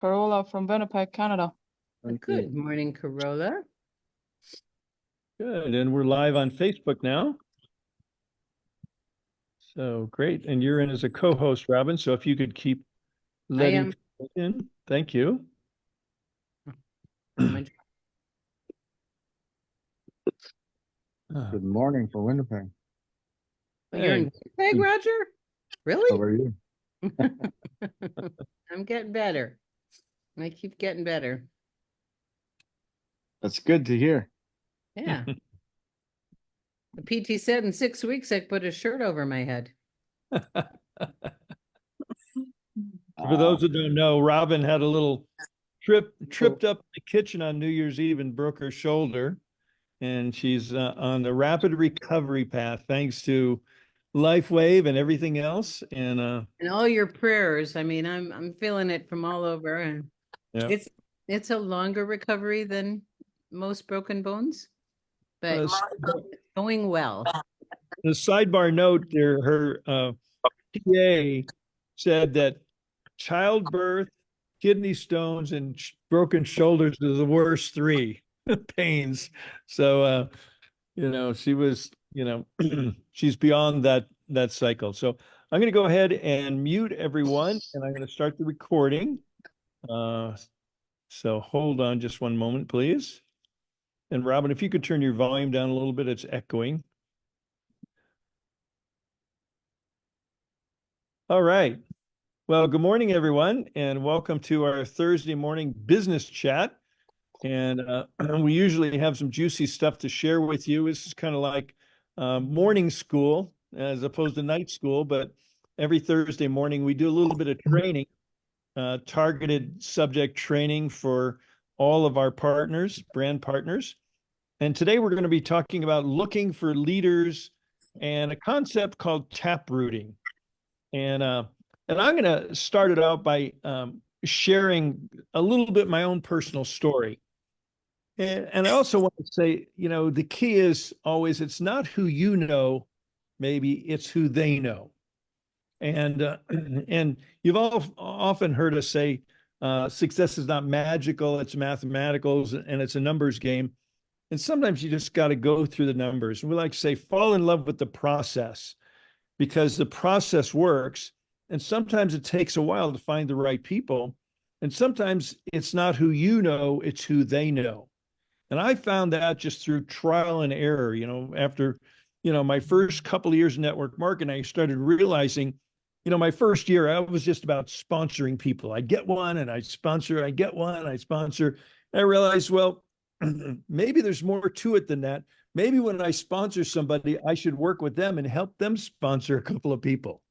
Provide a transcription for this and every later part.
Carola from Winnipeg, Canada. Good morning, Carola. Good, and we're live on Facebook now. So great, and you're in as a co-host, Robin. So if you could keep letting people in, thank you. Good morning from Winnipeg. You're in Winnipeg, Roger? Really? How are you? I'm getting better. I keep getting better. That's good to hear. Yeah. The PT said in 6 weeks I'd put a shirt over my head. For those that don't know, Robin had a little tripped up in the kitchen on New Year's Eve and broke her shoulder. And she's on the rapid recovery path, thanks to LifeWave and everything else. And all your prayers. I mean, I'm feeling it from all over. And yeah. It's a longer recovery than most broken bones, but it's going well. The sidebar note there, her PA said that childbirth, kidney stones, and broken shoulders are the worst three pains. So, she was, she's beyond that cycle. So I'm going to go ahead and mute everyone, and I'm going to start the recording. So hold on just one moment, please. And Robin, if you could turn your volume down a little bit, it's echoing. All right. Well, good morning, everyone, and welcome to our Thursday morning business chat. And we usually have some juicy stuff to share with you. This is kind of like morning school as opposed to night school, but every Thursday morning we do a little bit of training, targeted subject training for all of our partners, brand partners. And today we're going to be talking about looking for leaders and a concept called taprooting. And I'm going to start it out by sharing a little bit my own personal story. And I also want to say, the key is always, it's not who you know, maybe it's who they know. And you've all often heard us say, success is not magical, it's mathematical, and it's a numbers game. And sometimes you just got to go through the numbers. And we like to say, fall in love with the process, because the process works. And sometimes it takes a while to find the right people. And sometimes it's not who you know, it's who they know. And I found that just through trial and error, after, my first couple of years in network marketing, I started realizing, my first year, I was just about sponsoring people. I'd get one and I'd sponsor, I'd get one, I'd sponsor. And I realized, well, maybe there's more to it than that. Maybe when I sponsor somebody, I should work with them and help them sponsor a couple of people,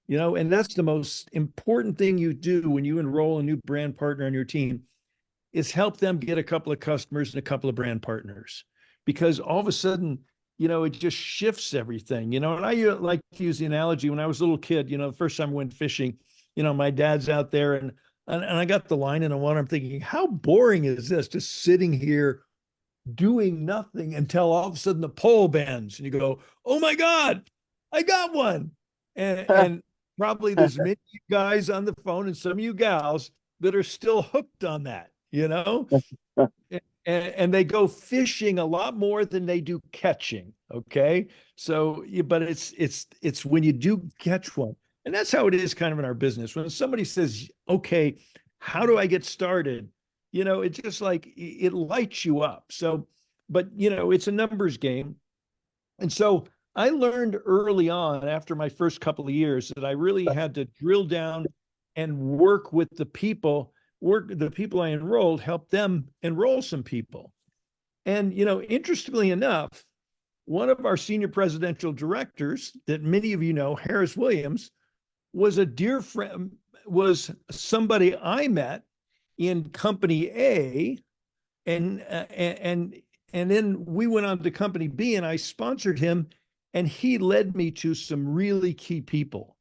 and that's the most important thing you do when you enroll a new brand partner on your team, is help them get a couple of customers and a couple of brand partners, because all of a sudden, it just shifts everything, and I like to use the analogy when I was a little kid, the first time I went fishing, my dad's out there and I got the line in the water. I'm thinking, how boring is this? Just sitting here doing nothing until all of a sudden the pole bends and you go, oh my God, I got one. And probably there's many guys on the phone and some of you gals that are still hooked on that, and they go fishing a lot more than they do catching. Okay. So, but it's when you do catch one. And that's how it is kind of in our business. When somebody says, okay, how do I get started? It's just like, it lights you up. So, but it's a numbers game. And so I learned early on, after my first couple of years, that I really had to drill down and work with the people I enrolled, help them enroll some people. And, interestingly enough, one of our senior presidential directors that many of you know, Harris Williams, was a dear friend, was somebody I met in company A, and then we went on to company B, and I sponsored him, and he led me to some really key people.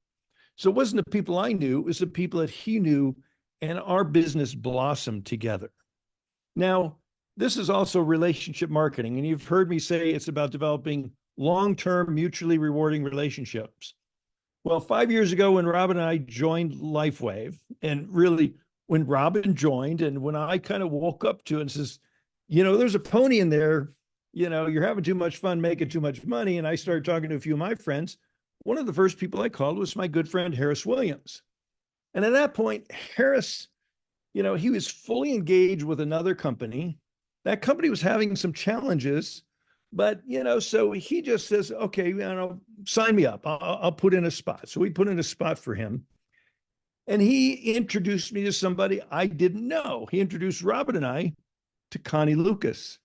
So it wasn't the people I knew, it was the people that he knew, and our business blossomed together. Now, this is also relationship marketing, and you've heard me say it's about developing long-term, mutually rewarding relationships. Well, 5 years ago, when Robin and I joined LifeWave and really when Robin joined and when I kind of woke up to it and says, there's a pony in there, you're having too much fun, making too much money. And I started talking to a few of my friends. One of the first people I called was my good friend, Harris Williams. And at that point, Harris, he was fully engaged with another company. That company was having some challenges, but, so he just says, okay, sign me up. I'll put in a spot. So we put in a spot for him. And he introduced me to somebody I didn't know. He introduced Robin and I to Connie Lucas.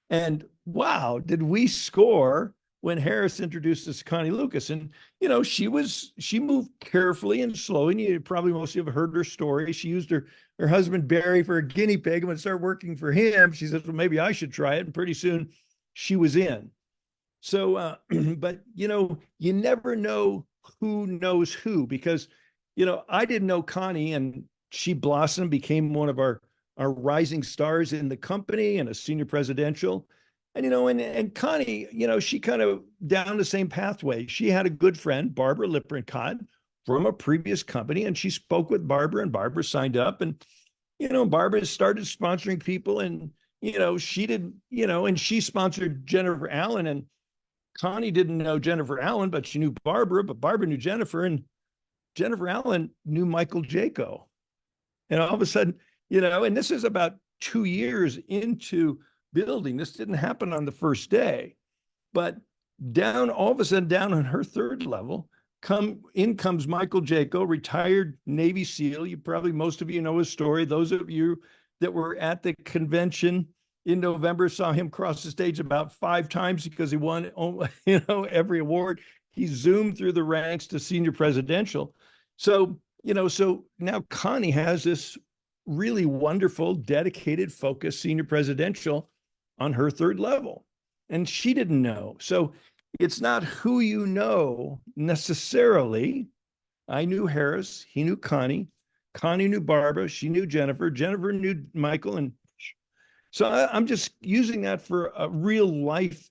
And wow, did we score when Harris introduced us to Connie Lucas. And, she moved carefully and slowly. And you probably most of you have heard her story. She used her husband, Barry, for a guinea pig. And when it started working for him, she said, well, maybe I should try it. And pretty soon she was in. So, but, you never know who knows who, because, I didn't know Connie, and she blossomed, became one of our rising stars in the company and a senior presidential. And, and Connie, she kind of down the same pathway. She had a good friend, Barbara Lippincott, from a previous company, and she spoke with Barbara, and Barbara signed up. And, Barbara started sponsoring people, and, she did, and she sponsored Jennifer Allen. And Connie didn't know Jennifer Allen, but she knew Barbara, but Barbara knew Jennifer, and Jennifer Allen knew Michael Jaco. And all of a sudden, and this is about 2 years into building. This didn't happen on the first day, but all of a sudden, down on her third level, in comes Michael Jaco, retired Navy SEAL. Most of you know his story. Those of you that were at the convention in November saw him cross the stage about 5 times because he won, every award. He zoomed through the ranks to senior presidential. So, so now Connie has this really wonderful, dedicated, focused senior presidential on her third level. And she didn't know. So it's not who you know necessarily. I knew Harris. He knew Connie. Connie knew Barbara. She knew Jennifer. Jennifer knew Michael. And so I'm just using that for a real life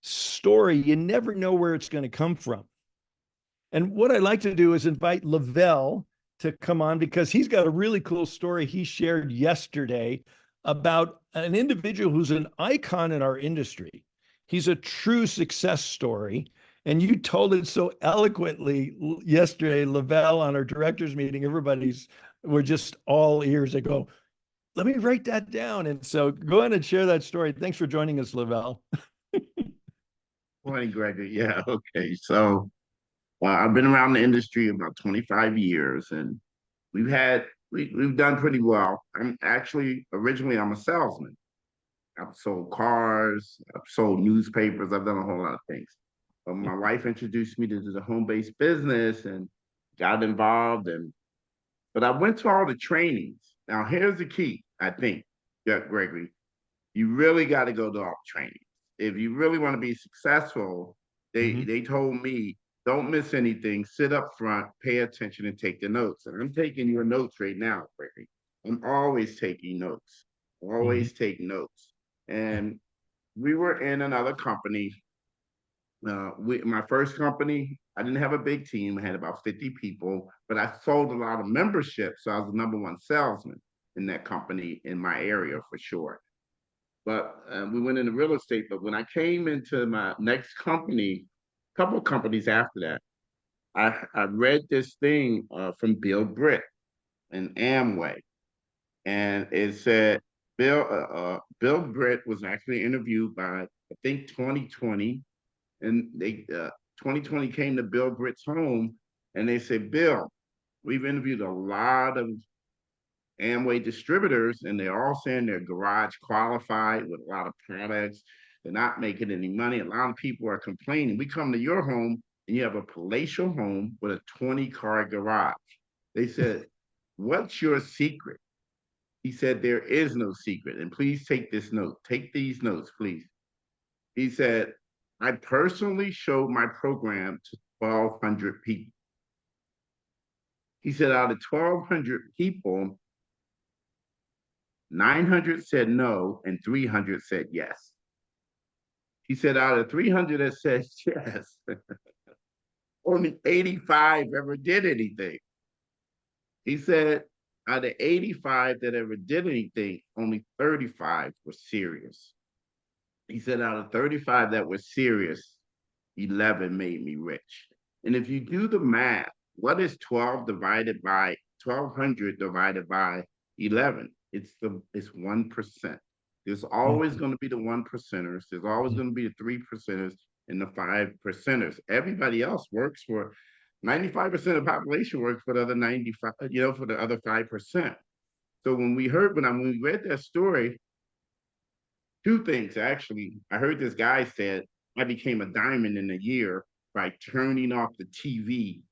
story. You never know where it's going to come from. And what I like to do is invite Lavelle to come on, because he's got a really cool story he shared yesterday about an individual who's an icon in our industry. He's a true success story. And you told it so eloquently yesterday, Lavelle, on our directors meeting. We're just all ears. They go, let me write that down. And so go ahead and share that story. Thanks for joining us, Lavelle. Morning, Gregory. Yeah, okay. So I've been around the industry about 25 years, and we've done pretty well. Originally I'm a salesman. I've sold cars, I've sold newspapers, I've done a whole lot of things. But my wife introduced me to the home-based business and got involved. But I went to all the trainings. Now, here's the key, I think, Gregory. You really got to go to all the trainings. If you really want to be successful, they told me, don't miss anything, sit up front, pay attention, and take the notes. And I'm taking your notes right now, Gregory. I'm always taking notes, take notes. And we were in another company. My first company, I didn't have a big team. I had about 50 people, but I sold a lot of membership. So I was the number one salesman in that company in my area for sure. But we went into real estate. But when I came into my next company, a couple of companies after that, I read this thing from Bill Britt in Amway. And it said, Bill Britt was actually interviewed by, I think, 2020. And 2020 came to Bill Britt's home, and they said, Bill, we've interviewed a lot of Amway distributors, and they're all saying they're garage qualified with a lot of products. They're not making any money. A lot of people are complaining. We come to your home, and you have a palatial home with a 20-car garage. They said, what's your secret? He said, there is no secret. And please take this note. Take these notes, please. He said, I personally showed my program to 1,200 people. He said, out of 1,200 people, 900 said no, and 300 said yes. He said, out of 300 that said yes, only 85 ever did anything. He said, out of 85 that ever did anything, only 35 were serious. He said out of 35 that were serious, 11 made me rich. And if you do the math, what is 1200 divided by 11? It's 1%. There's always going to be the 1%ers. There's always going to be the 3%ers and the 5%ers. Everybody else works for 95% of the population works for the other 95, for the other 5%. So when we read that story, two things actually. I heard this guy said, I became a diamond in a year by turning off the TV.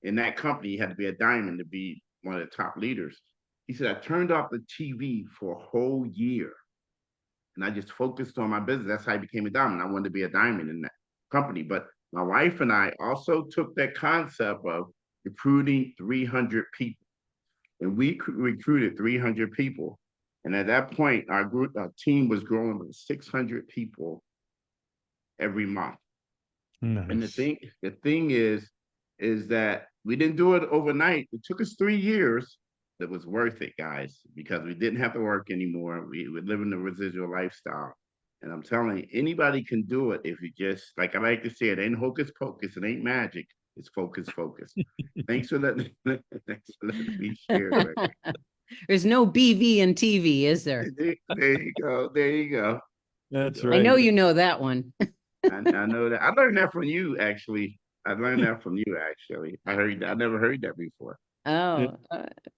In that company, you had to be a diamond to be one of the top leaders. He said, I turned off the TV for a whole year. And I just focused on my business. That's how I became a diamond. I wanted to be a diamond in that company. But my wife and I also took that concept of recruiting 300 people. And we recruited 300 people. And at that point, our team was growing with 600 people every month. Nice. And the thing is that we didn't do it overnight. It took us 3 years. It was worth it, guys, because we didn't have to work anymore. We were living the residual lifestyle. And I'm telling you, anybody can do it if you just, like I like to say, it ain't hocus pocus, it ain't magic. It's focus. Thanks for letting me share. Greg. There's no BV in TV, is there? There you go. That's right. I know you know that one. I know that. I learned that from you, actually. I never heard that before. Oh,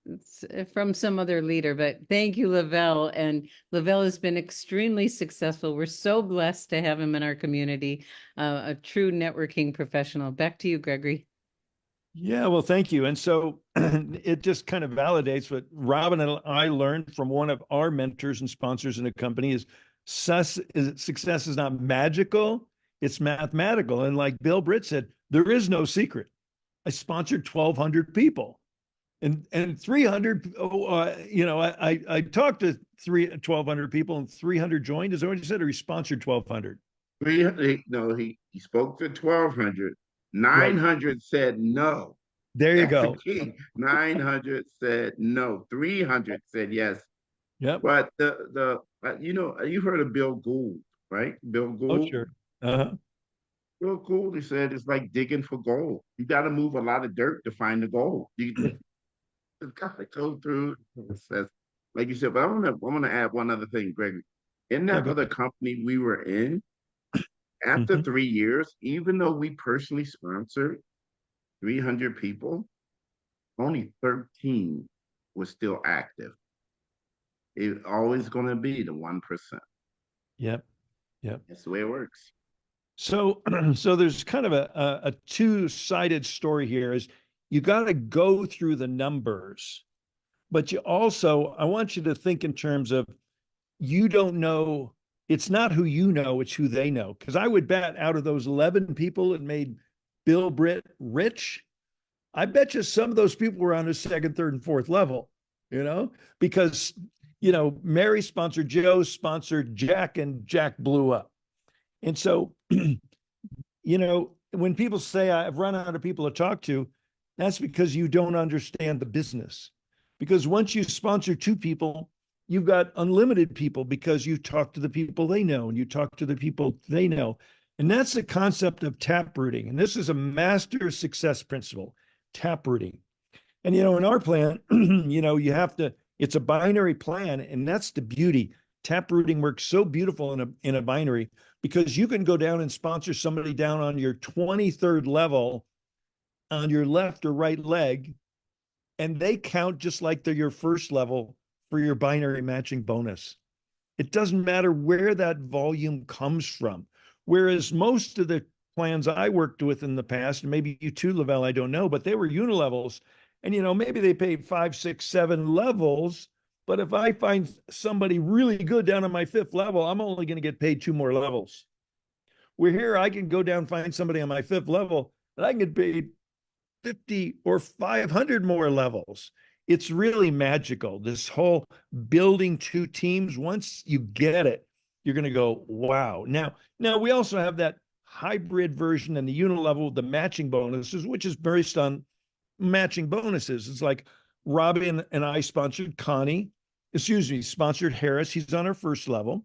it's from some other leader, but thank you, Lavelle. And Lavelle has been extremely successful. We're so blessed to have him in our community, a true networking professional. Back to you, Gregory. Yeah, well, thank you. And so it just kind of validates what Robin and I learned from one of our mentors and sponsors in the company is success is not magical, it's mathematical. And like Bill Britt said, there is no secret. I sponsored 1,200 people. And 300, I talked to 1,200 people and 300 joined. Is that what you said? Or he sponsored 1,200? He spoke to 1,200. 900 right. Said no. There you go. 900 said no. 300 said yes. Yep. But you heard of Bill Gould, right? Bill Gould. Oh, sure. Uh-huh. Bill Gould, he said, it's like digging for gold. You got to move a lot of dirt to find the gold. You got to go through. Like you said, but I'm gonna add one other thing, Gregory. In that other company we were in, after 3 years, even though we personally sponsored 300 people, only 13 was still active. It's always going to be the 1%. Yep. That's the way it works. So there's kind of a two-sided story here is you got to go through the numbers, but you also, I want you to think in terms of, you don't know, it's not who you know, it's who they know. Because I would bet out of those 11 people that made Bill Britt rich, I bet you some of those people were on his second, third, and fourth level, because, Mary sponsored Joe, sponsored Jack, and Jack blew up. And so, when people say I've run out of people to talk to, that's because you don't understand the business. Because once you sponsor 2 people, you've got unlimited people because you talk to the people they know and you talk to the people they know. And that's the concept of taprooting. And this is a master success principle, taprooting. And, in our plan, you have to, it's a binary plan. And that's the beauty. Taprooting works so beautiful in a binary because you can go down and sponsor somebody down on your 23rd level on your left or right leg, and they count just like they're your first level for your binary matching bonus. It doesn't matter where that volume comes from. Whereas most of the plans I worked with in the past, and maybe you too, Lavelle, I don't know, but they were unilevels. And, maybe they paid 5, 6, 7 levels. But if I find somebody really good down on my 5th level, I'm only going to get paid 2 more levels. Where here, I can go down and find somebody on my 5th level, and I can get paid 50 or 500 more levels. It's really magical. This whole building 2 teams, once you get it, you're going to go, wow. Now we also have that hybrid version and the unilevel, the matching bonuses, which is based on matching bonuses. It's like, Robbie and I sponsored sponsored Harris. He's on our first level,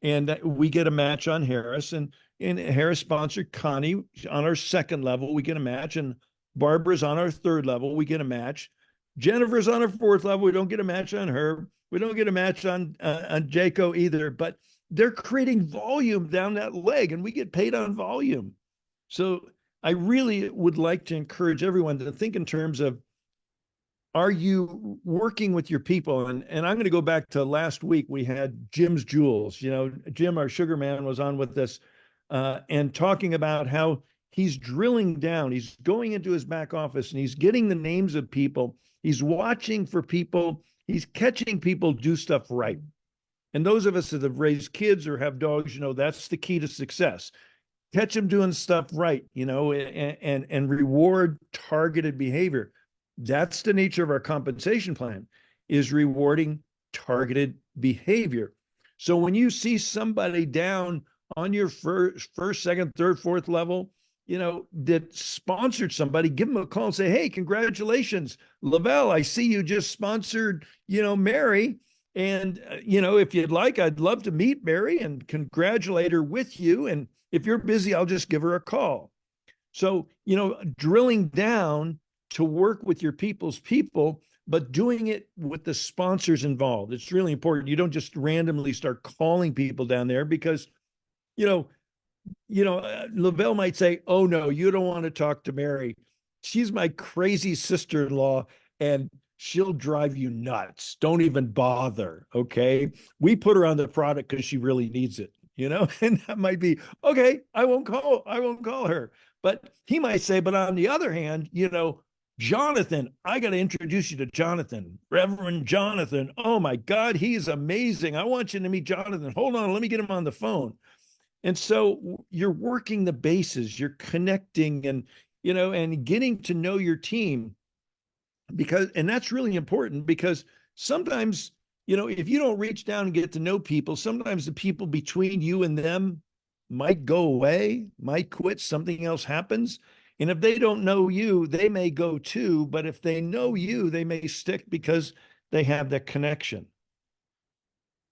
and we get a match on Harris, and Harris sponsored Connie on our second level. We get a match, and Barbara's on our third level. We get a match. Jennifer's on our fourth level. We don't get a match on her. We don't get a match on Jaco either. But they're creating volume down that leg, and we get paid on volume. So I really would like to encourage everyone to think in terms of, are you working with your people? And I'm going to go back to last week. We had Jim's Jewels. You know, Jim, our sugar man, was on with us and talking about how he's drilling down. He's going into his back office and he's getting the names of people. He's watching for people. He's catching people do stuff right. And those of us that have raised kids or have dogs, you know, that's the key to success. Catch them doing stuff right, you know, and reward targeted behavior. That's the nature of our compensation plan, is rewarding targeted behavior. So when you see somebody down on your first, second, third, fourth level, you know, that sponsored somebody, give them a call and say, hey, congratulations, Lavelle, I see you just sponsored, you know, Mary. And, you know, if you'd like, I'd love to meet Mary and congratulate her with you. And if you're busy, I'll just give her a call. So, you know, drilling down to work with your people's people, but doing it with the sponsors involved. It's really important. You don't just randomly start calling people down there because, Lavelle might say, oh no, you don't want to talk to Mary. She's my crazy sister-in-law and she'll drive you nuts. Don't even bother. Okay. We put her on the product because she really needs it, and that might be, okay, I won't call her. But he might say, but on the other hand, Jonathan, I got to introduce you to Jonathan, Reverend Jonathan. Oh my God, he's amazing. I want you to meet Jonathan. Hold on, let me get him on the phone. And so you're working the bases, you're connecting and getting to know your team, and that's really important because sometimes, if you don't reach down and get to know people, sometimes the people between you and them might go away, might quit, something else happens. And if they don't know you, they may go too. But if they know you, they may stick because they have that connection.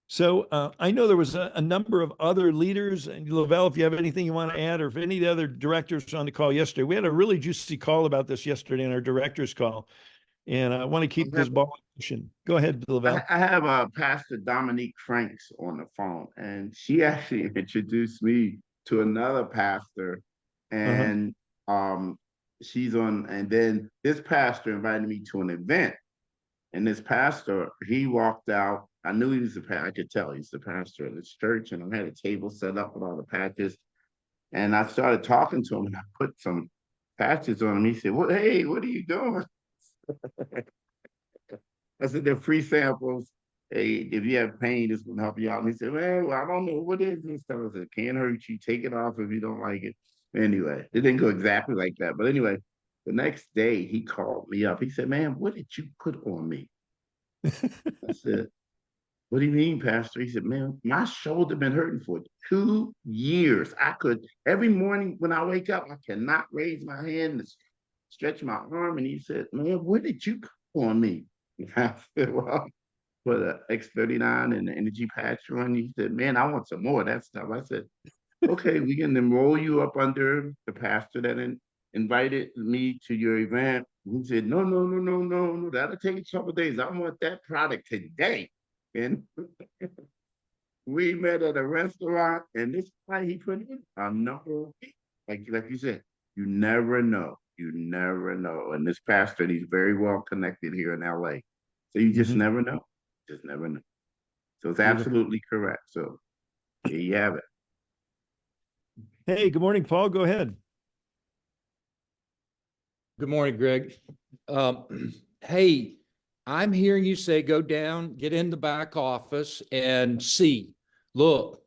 So I know there was a number of other leaders. And Lavelle, if you have anything you want to add, or if any of the other directors on the call yesterday, we had a really juicy call about this yesterday in our director's call. And I want to keep this ball in motion. Go ahead, Lavelle. I have Pastor Dominique Franks on the phone, and she actually introduced me to another pastor. And she's on, and then this pastor invited me to an event, and this pastor, he walked out. I knew he was I could tell he's the pastor of this church, and I had a table set up with all the patches, and I started talking to him, and I put some patches on him. He said, "Well, hey, what are you doing?" I said, "They're free samples. Hey, if you have pain, this will help you out." And he said, "Well, I don't know what is this stuff." I said, "Can't hurt you. Take it off if you don't like it." Anyway, it didn't go exactly like that. But anyway, the next day he called me up. He said, "Man, what did you put on me?" I said, "What do you mean, Pastor?" He said, "Man, my shoulder been hurting for 2 years. Every morning when I wake up, I cannot raise my hand and stretch my arm." And he said, "Man, what did you put on me?" I said, "Well, put an X39 and the energy patch on." He said, "Man, I want some more of that stuff." I said, "Okay, we can enroll you up under the pastor that invited me to your event." He said, "No, no, no, no, no, no. That'll take a couple of days. I want that product today." And we met at a restaurant, and this guy, he put in a number of people. Like you said, you never know. You never know. And this pastor, he's very well connected here in LA. So you just never know. Just never know. So it's absolutely correct. So here you have it. Hey, good morning, Paul. Go ahead. Good morning, Greg. Hey, I'm hearing you say go down, get in the back office and look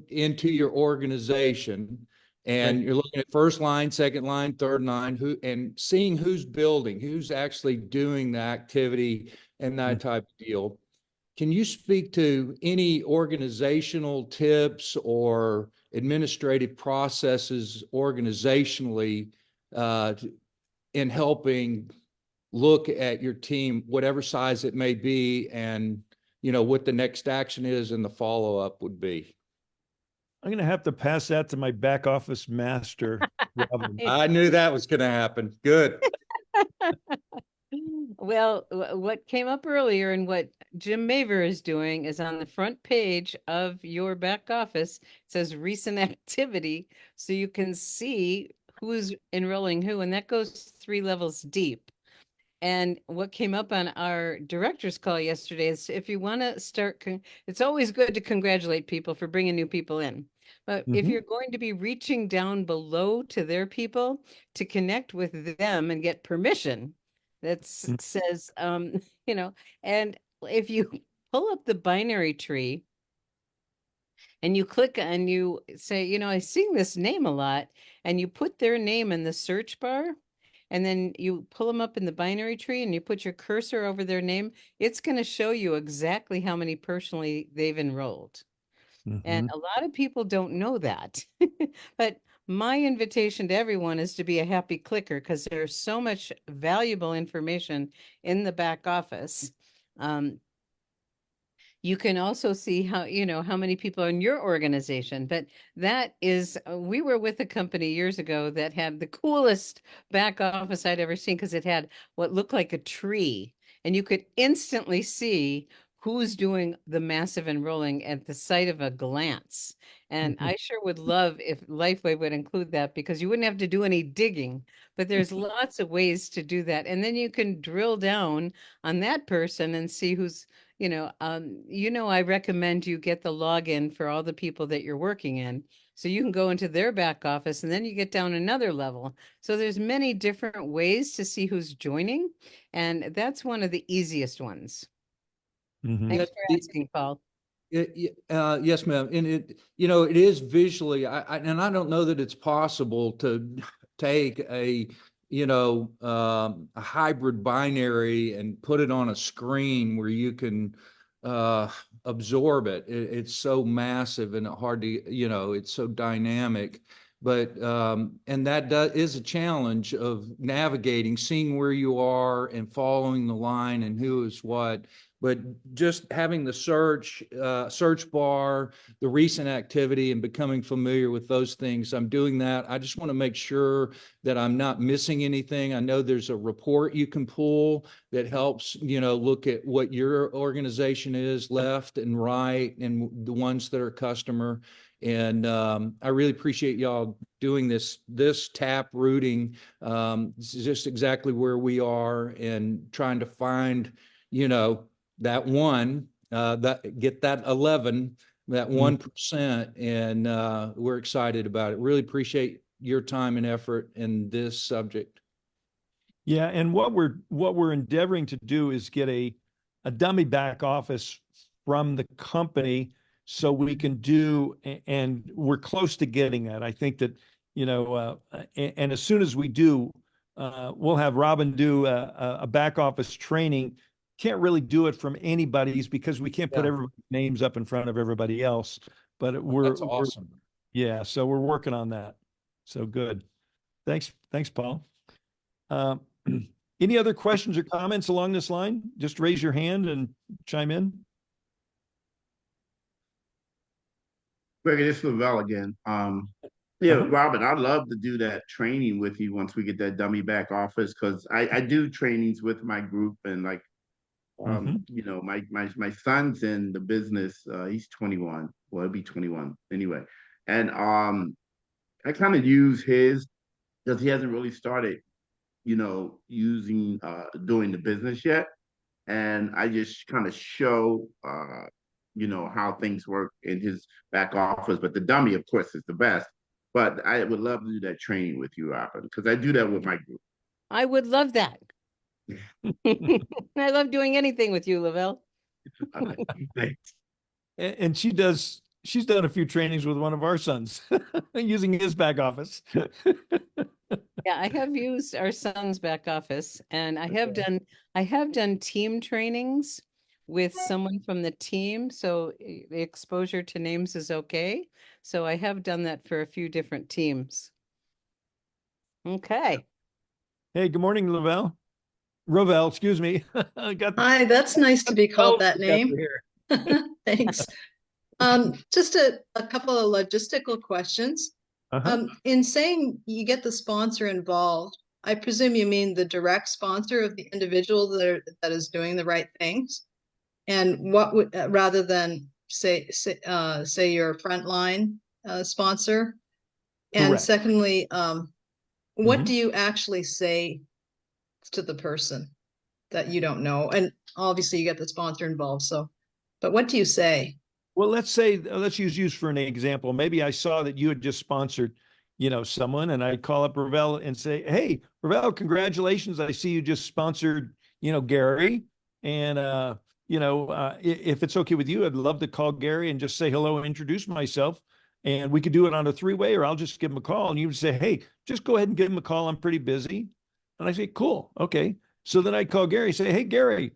into your organization, and you're looking at first line, second line, third line, and seeing who's building, who's actually doing the activity and that type of deal. Can you speak to any organizational tips or administrative processes organizationally in helping look at your team, whatever size it may be, and, you know, what the next action is and the follow-up would be. I'm going to have to pass that to my back office master, Robin. I knew that was going to happen. Good. Well, what came up earlier and what Jim Maver is doing is on the front page of your back office, it says recent activity, so you can see who's enrolling who, and that goes 3 levels deep. And what came up on our director's call yesterday is if you want to start, it's always good to congratulate people for bringing new people in. But if Mhm. you're going to be reaching down below to their people to connect with them and get permission, that Mm. says, you know, and if you pull up the binary tree and you click and you say, you know, I sing this name a lot, and you put their name in the search bar, and then you pull them up in the binary tree and you put your cursor over their name, it's going to show you exactly how many personally they've enrolled. And Mhm. a lot of people don't know that. But my invitation to everyone is to be a happy clicker, because there's so much valuable information in the back office. You can also see how, you know, how many people are in your organization. But that is, we were with a company years ago that had the coolest back office I'd ever seen, because it had what looked like a tree, and you could instantly see who's doing the massive enrolling at the sight of a glance. And I sure would love if Lifeway would include that, because you wouldn't have to do any digging, but there's lots of ways to do that. And then you can drill down on that person and see who's, I recommend you get the login for all the people that you're working in, so you can go into their back office, and then you get down another level. So there's many different ways to see who's joining, and that's one of the easiest ones. Mhm. Thanks Yeah, for asking, Paul. Yes, ma'am. And it, you know, it is visually, and I don't know that it's possible to take a, you know, a hybrid binary and put it on a screen where you can absorb it. It's so massive and hard to, you know, it's so dynamic. But and that is a challenge of navigating, seeing where you are and following the line and who is what. But just having the search bar, the recent activity, and becoming familiar with those things, I'm doing that. I just want to make sure that I'm not missing anything. I know there's a report you can pull that helps, you know, look at what your organization is left and right, and the ones that are customer. And I really appreciate y'all doing this tap rooting. This is just exactly where we are, and trying to find, you know, that one, that get that 11, that 1%, and we're excited about it. Really appreciate your time and effort in this subject. Yeah, and what we're endeavoring to do is get a dummy back office from the company, so we can do, and we're close to getting that. I think that, and as soon as we do, we'll have Robin do a back office training. Can't really do it from anybody's, because we can't put Yeah. everybody's names up in front of everybody else. But That's awesome. yeah, so we're working on that. So good. Thanks, Paul. Any other questions or comments along this line? Just raise your hand and chime in. Greg, it's Lavelle again. Yeah, Uh-huh. Robin, I'd love to do that training with you once we get that dummy back office, because I do trainings with my group, and like, Mhm. my son's in the business. He's 21. Well, he'll be 21 anyway. And I kind of use his, because he hasn't really started, doing the business yet. And I just kind of show how things work in his back office. But the dummy, of course, is the best. But I would love to do that training with you, Robin, because I do that with my group. I would love that. I love doing anything with you, Lavelle. Thanks. And she's done a few trainings with one of our sons using his back office. Yeah, I have used our son's back office, and I have done team trainings with someone from the team, so the exposure to names is okay. So I have done that for a few different teams. Okay. Hey, good morning, Lavelle. Ravel, excuse me. I got the Hi, that's nice to be called Ravel that name. together here. Thanks. Just a couple of logistical questions. Uh-huh. In saying you get the sponsor involved, I presume you mean the direct sponsor of the individual that is doing the right things? And what would, rather than say your frontline sponsor? And Correct. secondly, what Mhm. do you actually say to the person that you don't know? And obviously you get the sponsor involved, so, but what do you say? Well, let's say, let's use you for an example. Maybe I saw that you had just sponsored, someone, and I'd call up Ravel and say, "Hey, Ravel, congratulations! I see you just sponsored, Gary, and if it's okay with you, I'd love to call Gary and just say hello and introduce myself, and we could do it on a three-way, or I'll just give him a call, and you would say, "Hey, just go ahead and give him a call. I'm pretty busy," and I say, "Cool, okay." So then I call Gary, say, "Hey, Gary."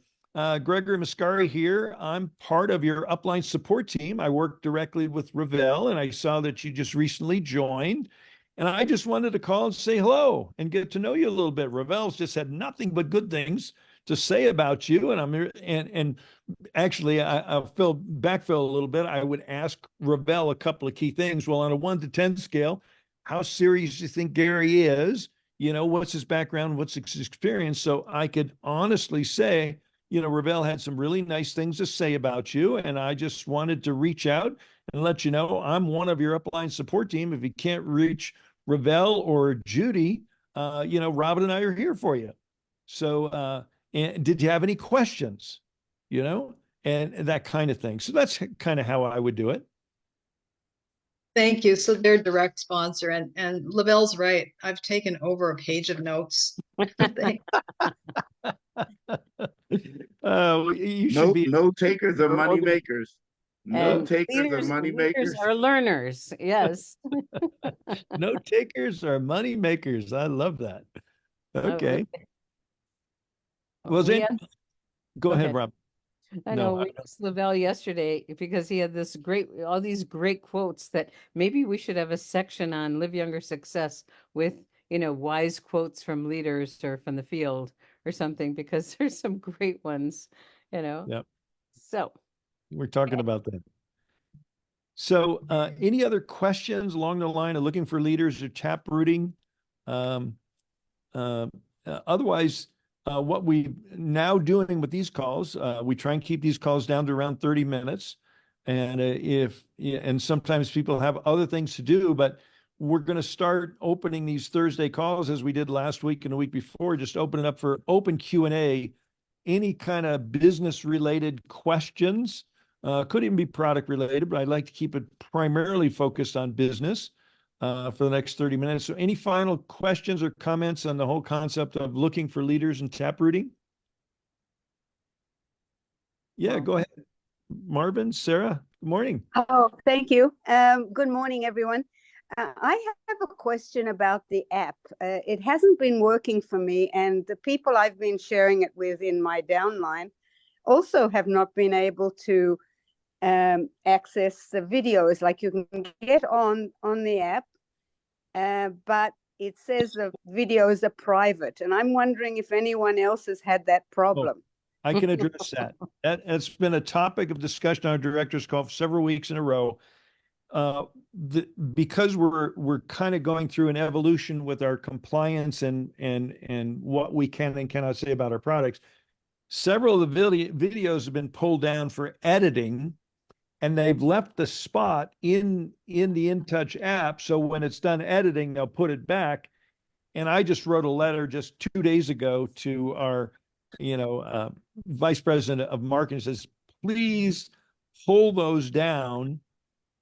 Gregory Mascari here. I'm part of your upline support team. I work directly with Ravel, and I saw that you just recently joined. And I just wanted to call and say hello and get to know you a little bit. Ravel's just had nothing but good things to say about you. And I'm here, and actually, I'll backfill a little bit. I would ask Ravel a couple of key things. Well, on a 1 to 10 scale, how serious do you think Gary is? What's his background? What's his experience? So I could honestly say, Ravel had some really nice things to say about you, and I just wanted to reach out and let you know I'm one of your upline support team. If you can't reach Ravel or Judy, Robin and I are here for you. So, and did you have any questions? And that kind of thing. So that's kind of how I would do it. Thank you. So they're direct sponsor, and Lavelle's right. I've taken over a page of notes. Thank- You should be. No takers are money organized. makers. No And takers are money leaders makers. are learners. Yes. No takers are money makers. I love that. Okay. Well, We then, had- go ahead, ahead. Rob. I No, know we asked Lavelle yesterday because he had all these great quotes that maybe we should have a section on Live Younger Success with, wise quotes from leaders or from the field or something, because there's some great ones, Yep. So We're talking about that. So, any other questions along the line of looking for leaders or tap rooting? Otherwise, what we now doing with these calls, we try and keep these calls down to around 30 minutes. And and sometimes people have other things to do, but we're going to start opening these Thursday calls as we did last week and the week before, just opening up for open Q&A, any kind of business related questions. Could even be product related, but I'd like to keep it primarily focused on business for the next 30 minutes. So any final questions or comments on the whole concept of looking for leaders and tap rooting? Yeah, go ahead. Marvin, Sarah, good morning. Oh, thank you. Good morning, everyone. I have a question about the app. It hasn't been working for me, and the people I've been sharing it with in my downline also have not been able to access the videos. Like, you can get on the app, but it says the videos are private, and I'm wondering if anyone else has had that problem. I can address that. That's been a topic of discussion on our director's call for several weeks in a row. Because we're kind of going through an evolution with our compliance and what we can and cannot say about our products. Several of the videos have been pulled down for editing, and they've left the spot in the InTouch app. So when it's done editing, they'll put it back. And I just wrote a letter just 2 days ago to our vice president of marketing, says, please pull those down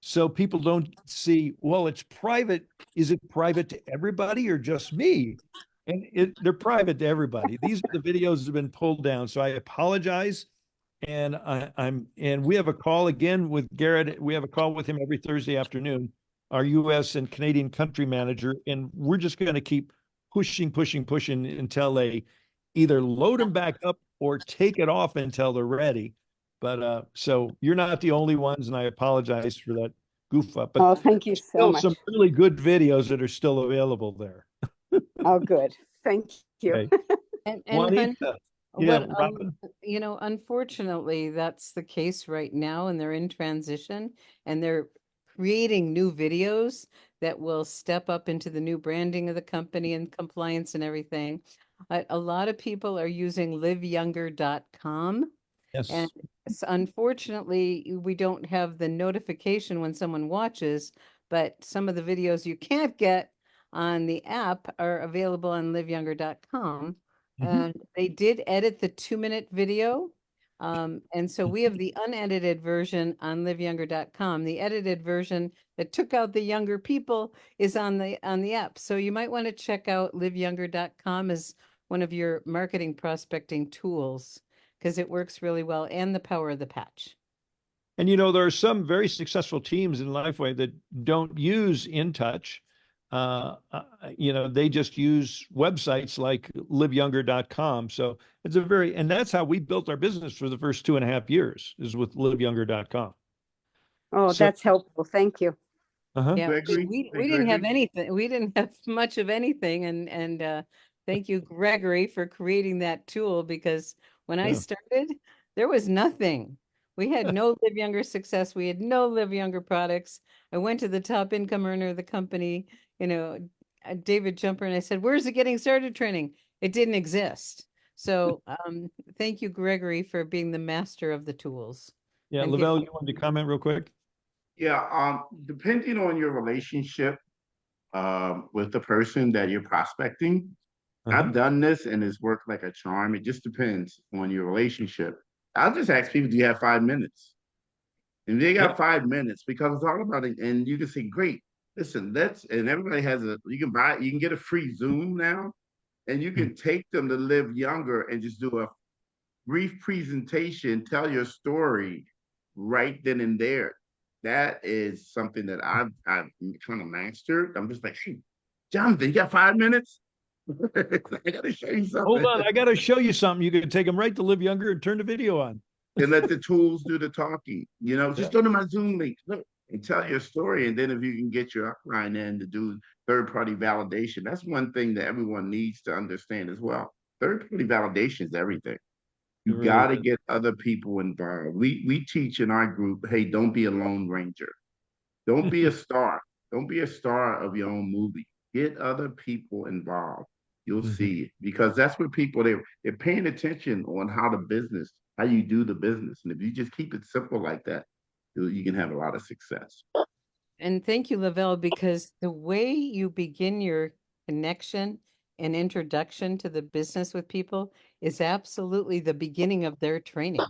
so people don't see, well, it's private. Is it private to everybody or just me? And they're private to everybody. These are the videos that have been pulled down. So I apologize. And and we have a call again with Garrett. We have a call with him every Thursday afternoon, our US and Canadian country manager. And we're just going to keep pushing until they either load them back up or take it off until they're ready. But so you're not the only ones, and I apologize for that goof up. But Oh, thank you so still much. some really good videos that are still available there. Oh, good. Thank you. Okay. And Juanita, yeah, what, Robin. you know, unfortunately, that's the case right now, and they're in transition, and they're creating new videos that will step up into the new branding of the company and compliance and everything. A lot of people are using liveyounger.com. And Yes. unfortunately, we don't have the notification when someone watches, but some of the videos you can't get on the app are available on liveyounger.com. Mhm. And they did edit the 2-minute video. And so we have the unedited version on liveyounger.com. The edited version that took out the younger people is on the app. So you might want to check out liveyounger.com as one of your marketing prospecting tools, because it works really well, and the power of the patch. And you know, there are some very successful teams in Lifeway that don't use InTouch. You know, they just use websites like liveyounger.com. So it's a very, and that's how we built our business for the first 2.5 years, is with liveyounger.com. Oh, So, that's helpful. Thank you. uh-huh. Yeah, Gregory, we didn't have Gregory? anything. We didn't have much of anything, and thank you, Gregory, for creating that tool, because when I Yeah. started, there was nothing. We had no Live Younger success. We had no Live Younger products. I went to the top income earner of the company, you know, David Jumper, and I said, "Where's the getting started training?" It didn't exist. So, thank you, Gregory, for being the master of the tools. Yeah. and Lavelle, giving- you wanted to comment real quick? Yeah, depending on your relationship with the person that you're prospecting, Uh-huh. I've done this and it's worked like a charm. It just depends on your relationship. I'll just ask people, do you have 5 minutes? And they got Yep. 5 minutes, because it's all about it. And you can say, great, listen, and everybody has you can get a free Zoom now, and you can take them to Live Younger and just do a brief presentation, tell your story right then and there. That is something that I've kind of mastered. I'm just like, hey, Jonathan, you got 5 minutes? I gotta show you Hold something. on. I got to show you something. You can take them right to Live Younger and turn the video on. And let the tools do the talking. You know, just go to my Zoom link, look, and tell your story. And then if you can get your upline in to do third-party validation, that's one thing that everyone needs to understand as well. Third-party validation is everything. You It really got to is. get other people involved. We teach in our group, hey, don't be a lone ranger. Don't be a star. Don't be a star of your own movie. Get other people involved. You'll Mhm. see, because that's what people they're paying attention on how you do the business. And if you just keep it simple like that, you can have a lot of success. And thank you, Lavelle, because the way you begin your connection and introduction to the business with people is absolutely the beginning of their training.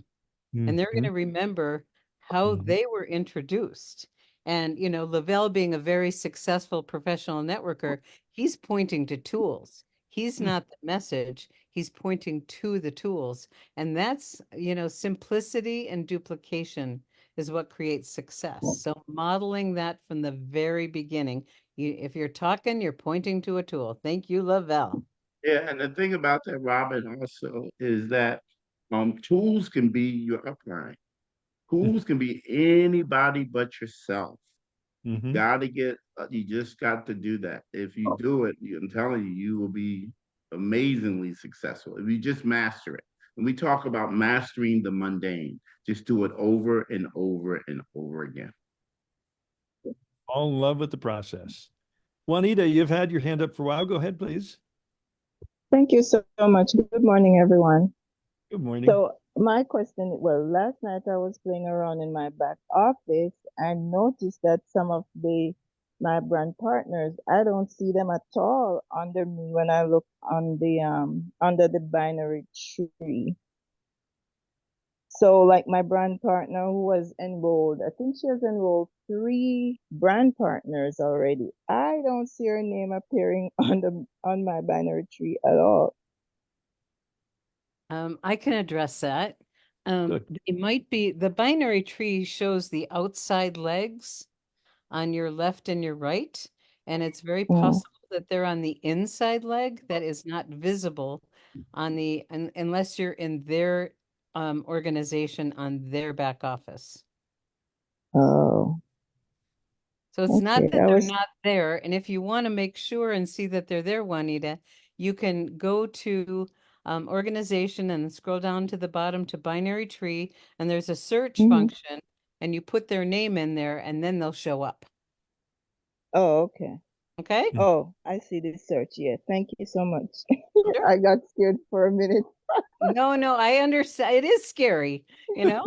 And they're going to Mhm. remember how Mhm. they were introduced. And, you know, Lavelle being a very successful professional networker, he's pointing to tools. He's not the message, he's pointing to the tools. And that's, you know, simplicity and duplication is what creates success. So modeling that from the very beginning. If you're talking, you're pointing to a tool. Thank you, Lavelle. Yeah, and the thing about that, Robin, also is that tools can be your upline. Tools can be anybody but yourself. Mhm. Gotta get, you just got to do that. If you do it, I'm telling you, you will be amazingly successful if you just master it. And we talk about mastering the mundane. Just do it over and over and over again. All in love with the process. Juanita, you've had your hand up for a while. Go ahead, please. Thank you so much. Good morning, everyone. Good morning. So my question, well, last night I was playing around in my back office and noticed that some of my brand partners, I don't see them at all under me when I look on the under the binary tree. So like my brand partner who was enrolled, I think she has enrolled 3 brand partners already. I don't see her name appearing on my binary tree at all. I can address that. Good. It might be the binary tree shows the outside legs on your left and your right, and it's very Mm. possible that they're on the inside leg that is not visible unless you're in their organization on their back office. Oh, So it's not okay. that I they're was not there. And if you want to make sure and see that they're there, Juanita, you can go to organization and then scroll down to the bottom to binary tree, and there's a search Mhm. function, and you put their name in there, and then they'll show up. Oh, okay. Okay? Yeah. Oh, I see the search. Yeah, thank you so much. Sure. I got scared for a minute. No, I understand. It is scary, you know?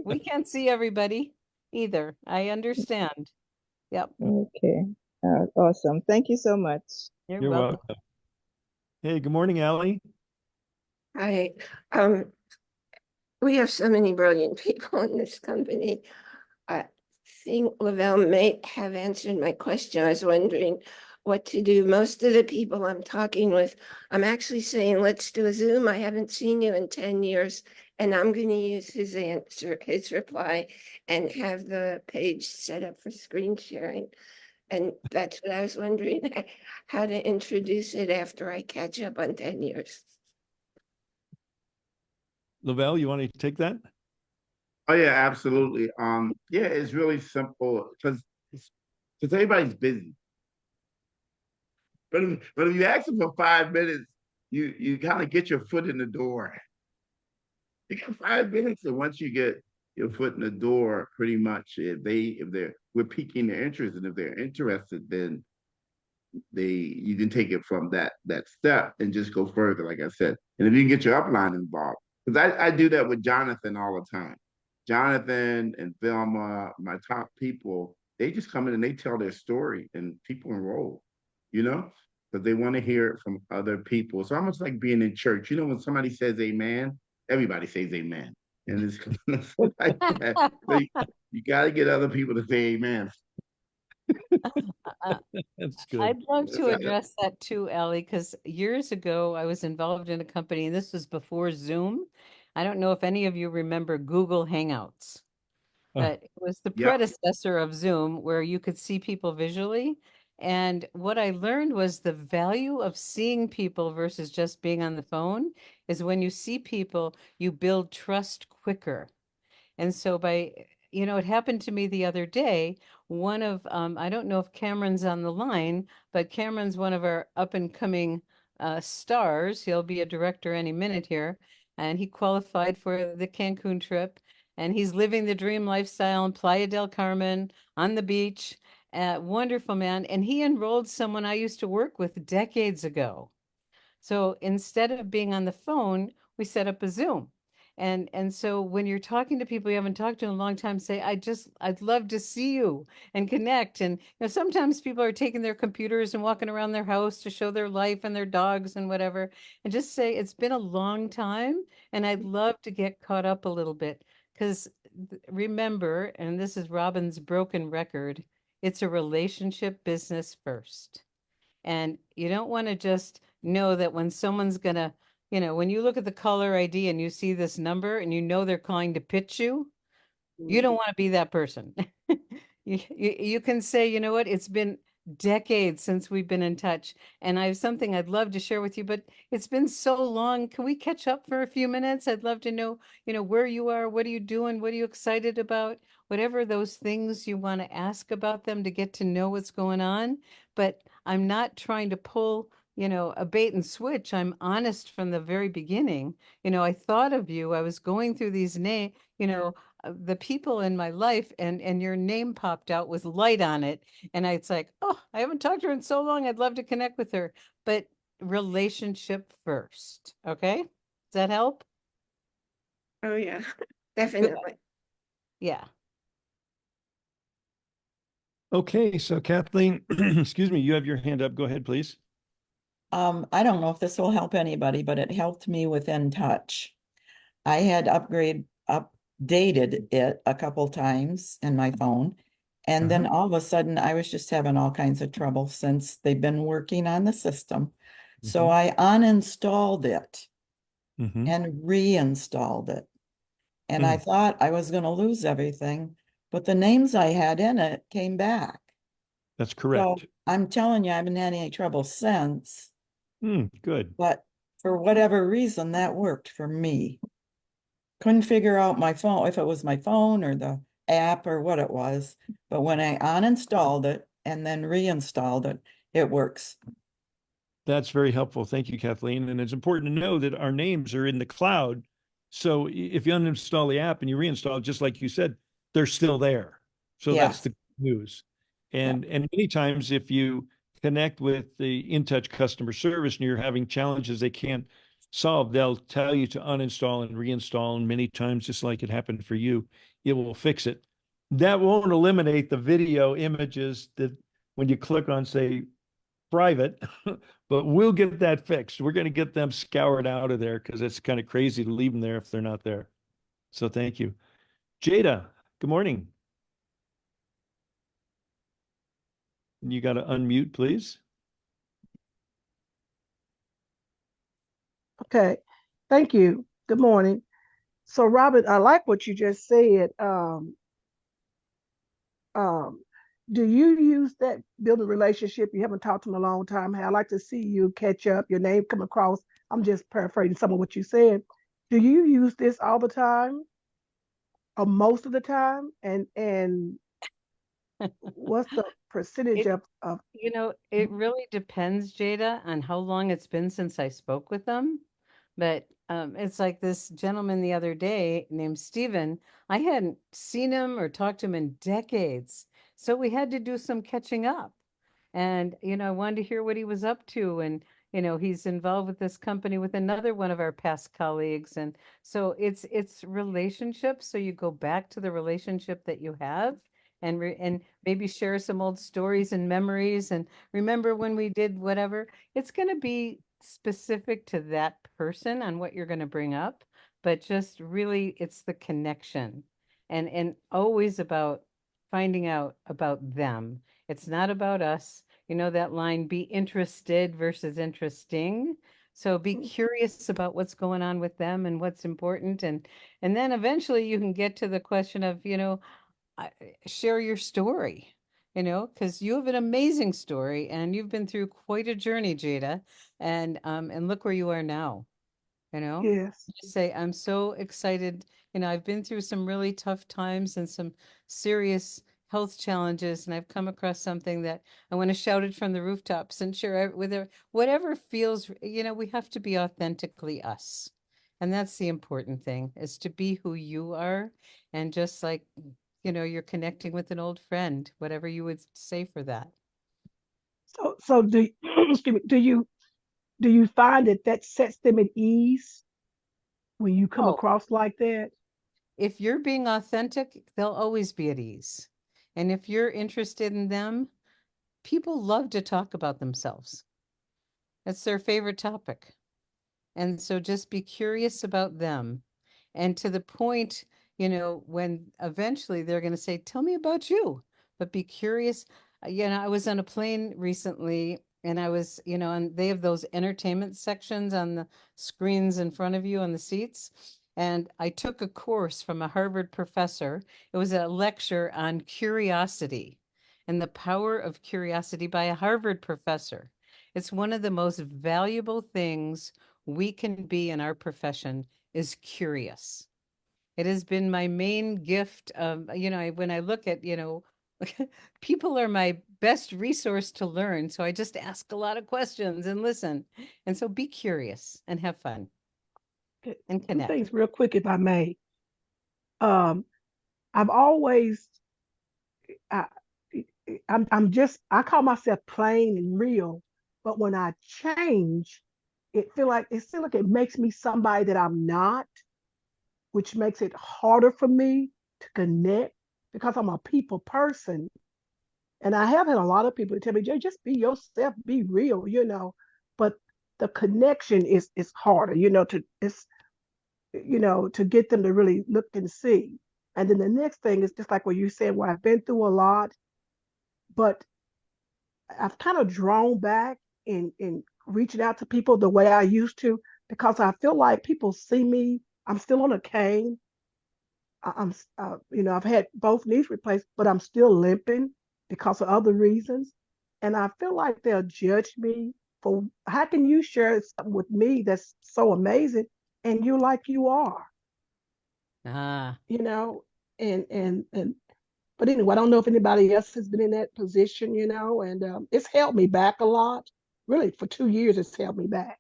We can't see everybody either. I understand. Yep. Okay. Awesome. Thank you so much. You're You're welcome. welcome. Hey, good morning, Allie. Hi, um, we have so many brilliant people in this company. I think Lavelle may have answered my question. I was wondering what to do. Most of the people I'm talking with, I'm actually saying, let's do a Zoom. I haven't seen you in 10 years. And I'm going to use his answer, his reply, and have the page set up for screen sharing. And that's what I was wondering, how to introduce it after I catch up on 10 years. Lavelle, you want to take that? Oh yeah, absolutely. Yeah, it's really simple because everybody's busy. But if you ask them for 5 minutes, you kind of get your foot in the door. You got 5 minutes, and once you get your foot in the door, pretty much we're piquing their interest, and if they're interested, then you can take it from that step and just go further, like I said. And if you can get your upline involved, because I do that with Jonathan all the time. Jonathan and Velma, my top people, they just come in and they tell their story, and people enroll, you know, because they want to hear it from other people. It's almost like being in church. You know, when somebody says amen, everybody says amen. And it's like that. So you got to get other people to say amen. That's good. I'd love to address that too, Ellie, because years ago I was involved in a company, and this was before Zoom. I don't know if any of you remember Google Hangouts, Oh. but it was the Yeah. predecessor of Zoom where you could see people visually. And what I learned was the value of seeing people versus just being on the phone is when you see people, you build trust quicker. And so it happened to me the other day. One of, I don't know if Cameron's on the line, but Cameron's one of our up and coming stars. He'll be a director any minute here. And he qualified for the Cancun trip. And he's living the dream lifestyle in Playa del Carmen on the beach. Wonderful man. And he enrolled someone I used to work with decades ago. So instead of being on the phone, we set up a Zoom. And so when you're talking to people you haven't talked to in a long time, say, I'd love to see you and connect. And sometimes people are taking their computers and walking around their house to show their life and their dogs and whatever. And just say, it's been a long time and I'd love to get caught up a little bit. Because remember, and this is Robin's broken record, it's a relationship business first. And you don't want to just know that when someone's gonna, when you look at the caller ID and you see this number and you know they're calling to pitch you, you don't want to be that person. You can say, you know what, it's been decades since we've been in touch, and I have something I'd love to share with you, but it's been so long. Can we catch up for a few minutes? I'd love to know, where you are, what are you doing, what are you excited about, whatever those things you want to ask about them to get to know what's going on. But I'm not trying to pull, a bait and switch. I'm honest from the very beginning. I thought of you. I was going through these the people in my life, and your name popped out with light on it, and it's like, oh, I haven't talked to her in so long, I'd love to connect with her. But relationship first. Okay, does that help? Oh, yeah, definitely. Yeah. Okay, so Kathleen, excuse me, you have your hand up. Go ahead, please. I don't know if this will help anybody, but it helped me with InTouch. I had updated it a couple times in my phone. And then all of a sudden I was just having all kinds of trouble since they've been working on the system. So I uninstalled it and reinstalled it. And I thought I was going to lose everything, but the names I had in it came back. That's correct. So I'm telling you, I haven't had any trouble since. Good. But for whatever reason, that worked for me. Couldn't figure out my phone, if it was my phone or the app or what it was. But when I uninstalled it and then reinstalled it, it works. That's very helpful. Thank you, Kathleen. And it's important to know that our names are in the cloud. So if you uninstall the app and you reinstall it, just like you said, they're still there. So Yeah. that's the news. And many times if you connect with the InTouch customer service and you're having challenges they can't solve, they'll tell you to uninstall and reinstall. And many times, just like it happened for you, it will fix it. That won't eliminate the video images that when you click on, say, private, but we'll get that fixed. We're going to get them scoured out of there because it's kind of crazy to leave them there if they're not there. So thank you. Jada, good morning. You got to unmute, please. Okay, thank you. Good morning. So Robert, I like what you just said. Do you use that build a relationship? You haven't talked to them in a long time. Hey, I'd like to see you catch up, your name come across. I'm just paraphrasing some of what you said. Do you use this all the time or most of the time? And what's the percentage of You know, it really depends, Jada, on how long it's been since I spoke with them. But it's like this gentleman the other day named Steven. I hadn't seen him or talked to him in decades. So we had to do some catching up. And, you know, I wanted to hear what he was up to. And, you know, he's involved with this company with another one of our past colleagues. And so it's relationships. So you go back to the relationship that you have and maybe share some old stories and memories and remember when we did whatever. It's going to be specific to that person on what you're going to bring up, but just really it's the connection and always about finding out about them. It's not about us. You know that line, be interested versus interesting. So be curious about what's going on with them and what's important. And then eventually you can get to the question of, you know, share your story, you know, because you have an amazing story and you've been through quite a journey, Jada, and look where you are now, you know. yes. You say, I'm so excited. You know, I've been through some really tough times and some serious health challenges, and I've come across something that I want to shout it from the rooftops and share with whatever feels, you know, we have to be authentically us. And that's the important thing, is to be who you are. And just like, you know, you're connecting with an old friend, whatever you would say for that. So do excuse me, do you find that sets them at ease when you come Oh, across like that? if you're being authentic, they'll always be at ease. And if you're interested in them, people love to talk about themselves. It's their favorite topic. And so just be curious about them. And to the point, you know, when eventually they're going to say, tell me about you, but be curious. You know, I was on a plane recently and I was, you know, and they have those entertainment sections on the screens in front of you on the seats. And I took a course from a Harvard professor. It was a lecture on curiosity and the power of curiosity by a Harvard professor. It's one of the most valuable things we can be in our profession is curious. It has been my main gift. You know, when I look at, you know, people are my best resource to learn. So I just ask a lot of questions and listen. And so be curious and have fun and Two connect. things real quick, if I may. I've always, I, I call myself plain and real, but when I change, it feel like it makes me somebody that I'm not, which makes it harder for me to connect because I'm a people person. And I have had a lot of people tell me, Jay, just be yourself, be real, you know. But the connection is harder, you know, to get them to really look and see. And then the next thing is just like what you said, where I've been through a lot, but I've kind of drawn back in reaching out to people the way I used to because I feel like people see me. I'm still on a cane. You know, I've had both knees replaced, but I'm still limping because of other reasons. And I feel like they'll judge me for how can you share something with me that's so amazing and you like you are, you know, and but anyway, I don't know if anybody else has been in that position, you know, and it's held me back a lot really for 2 years it's held me back.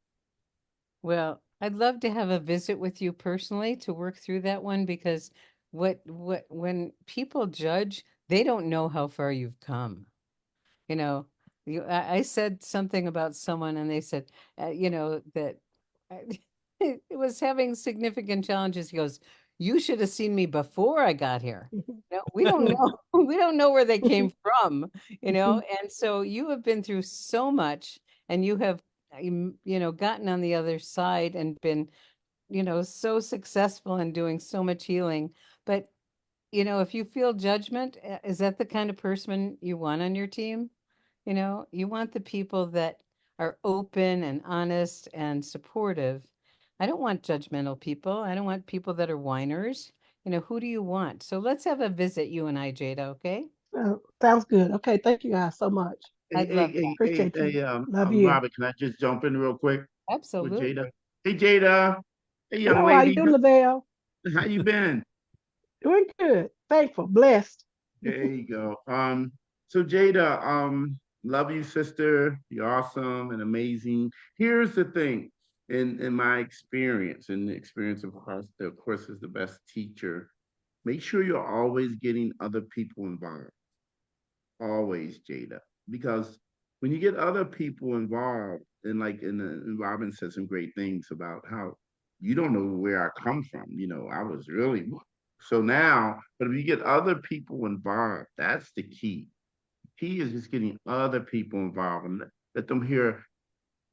Well, I'd love to have a visit with you personally to work through that one, because when people judge, they don't know how far you've come. You know, I said something about someone and they said, that it was having significant challenges. He goes, "You should have seen me before I got here." No, we don't know. We don't know where they came from, and so you have been through so much, and you have, gotten on the other side and been, so successful in doing so much healing. But, if you feel judgment, is that the kind of person you want on your team? You want the people that are open and honest and supportive. I don't want judgmental people. I don't want people that are whiners. Who do you want? So let's have a visit, you and I, Jada, okay? Sounds good. Okay, thank you guys so much. I'd love that. Appreciate you. Love you. Robert, can I just jump in real quick with Absolutely. Jada? Hey, Jada. Hey, young Hello, how you lady. doing, Lavelle? How you been? Doing good. Thankful. Blessed. There you go. So Jada, love you, sister. You're awesome and amazing. Here's the thing, in my experience, and the experience of course is the best teacher. Make sure you're always getting other people involved. Always, Jada, because when you get other people involved, and Robin said some great things about how you don't know where I come from. I was really so now, but if you get other people involved, that's the key. Key is just getting other people involved and let them hear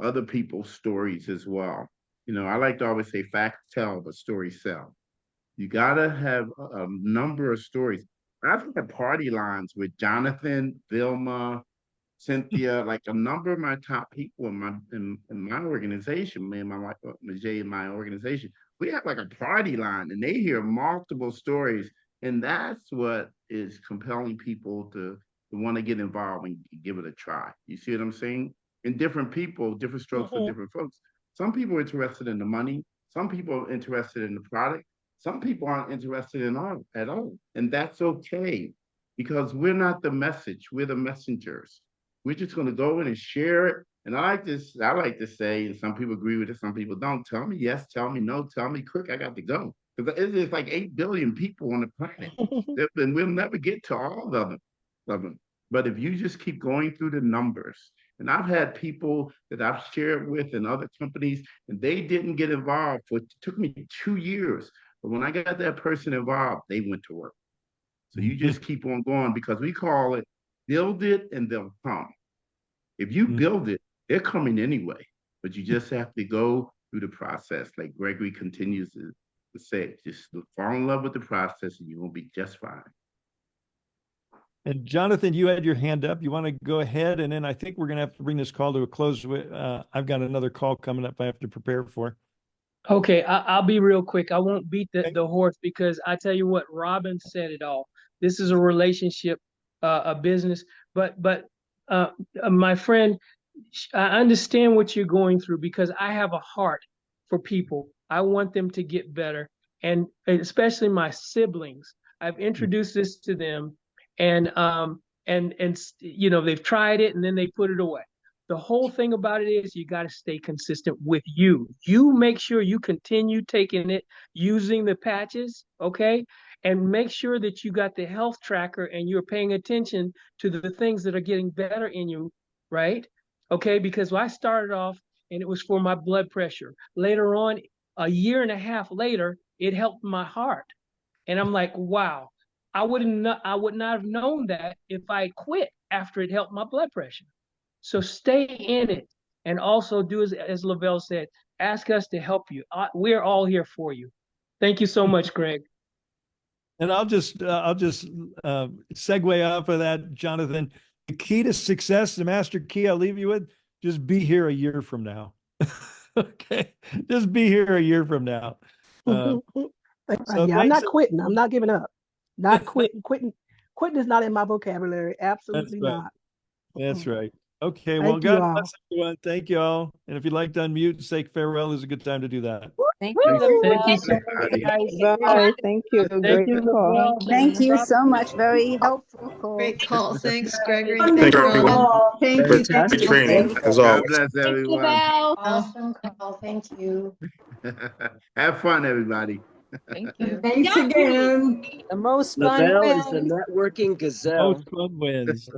other people's stories as well. I like to always say facts tell, but stories sell. You gotta have a number of stories. I've had party lines with Jonathan, Vilma, Cynthia, like a number of my top people in my organization, me and my wife, Jay, in my organization. We have like a party line, and they hear multiple stories, and that's what is compelling people to want to get involved and give it a try. You see what I'm saying? And different people, different strokes for different folks. Some people are interested in the money. Some people are interested in the product. Some people aren't interested in art at all, and that's okay, because we're not the message. We're the messengers. We're just going to go in and share it. And I like to say, and some people agree with it, some people don't. Tell me yes, tell me no, tell me quick. I got to go, because it's like 8 billion people on the planet, and we'll never get to all of them. But if you just keep going through the numbers, and I've had people that I've shared with in other companies, and they didn't get involved. It took me 2 years. But when I got that person involved, they went to work. So you just keep on going, because we call it build it and they'll come. If you build it, they're coming anyway. But you just have to go through the process. Like Gregory continues to say, just fall in love with the process and you will be just fine. And Jonathan, you had your hand up. You want to go ahead? And then I think we're going to have to bring this call to a close. I've got another call coming up I have to prepare for. Okay, I'll be real quick. I won't beat the horse, because I tell you what, Robin said it all. This is a relationship, a business. But my friend, I understand what you're going through, because I have a heart for people. I want them to get better, and especially my siblings. I've introduced this to them, and they've tried it and then they put it away. The whole thing about it is you got to stay consistent with you. You make sure you continue taking it, using the patches, okay? And make sure that you got the health tracker and you're paying attention to the things that are getting better in you, right? Okay, because I started off and it was for my blood pressure. Later on, a year and a half later, it helped my heart. And I'm like, wow, I would not have known that if I quit after it helped my blood pressure. So stay in it, and also do as Lavelle said, ask us to help you. We're all here for you. Thank you so much, Greg. And I'll just segue off of that, Jonathan. The key to success, the master key I'll leave you with, just be here a year from now. Okay, just be here a year from now. I'm not quitting. I'm not giving up. Not quitting. Quitting is not in my vocabulary. Absolutely not. That's right. Okay, well, Thank you God all. bless everyone. Thank you all. And if you'd like to unmute and say farewell, is a good time to do that. Thank you, Thank you Lavelle. so much, guys. Bye. Thank you. Thank Great you, call. Lavelle. Thank you Rob- so much. Very helpful call. Great call. Thanks, Gregory. Thank Thanks, you, Rhonda. everyone. Thank you. Good Thanks, training, Jose. as God always. bless Thanks, everyone. Lavelle. Awesome call. Thank you. Have fun, everybody. Thank you. Thanks again. The most fun Lavelle is the wins. networking gazelle. Most fun wins.